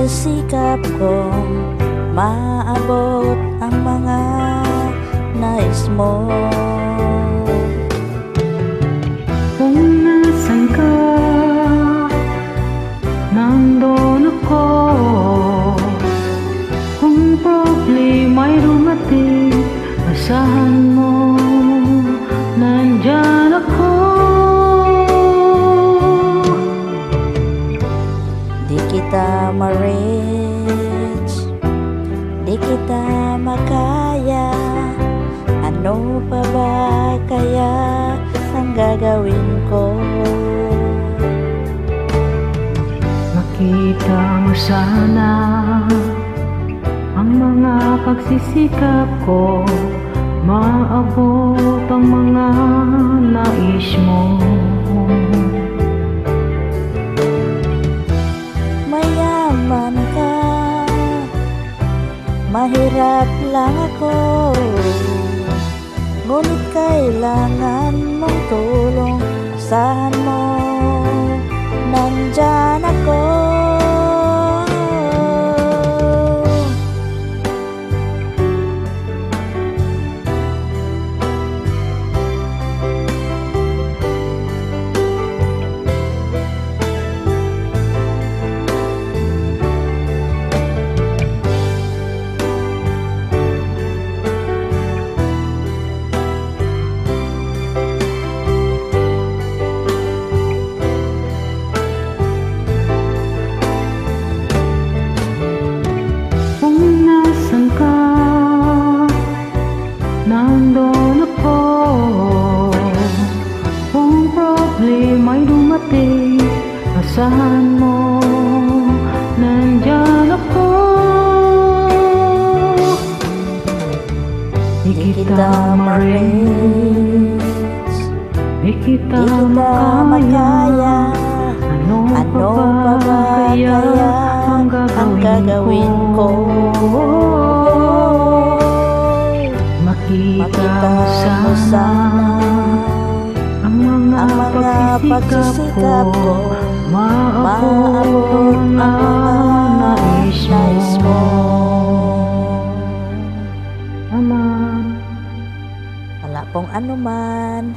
pagsisikap kong maabot ang mga nais mo. Kung nasan ka, nandun ako. Kung problema'y dumating, asahan mo, nandyan ako. Di kita ma-reach, di kita makaya. Ano pa ba kaya ang gagawin ko? Makita mo sana ang mga pagsisikap ko, maabot ang mga nais mo. Mayaman ka, mahirap lang ako, ngunit kailangan mong tulong. Asahan mo, nandyan ako. Nandun ako. Kung problema'y dumating, asahan mo, nandyan ako. Di kita ma-reach, di kita makaya. Ano pa ba kaya ang gagawin ko? Makita mo sana ang mga pagsisikap ko, maabot ang mga nais mo. Wala pong anuman.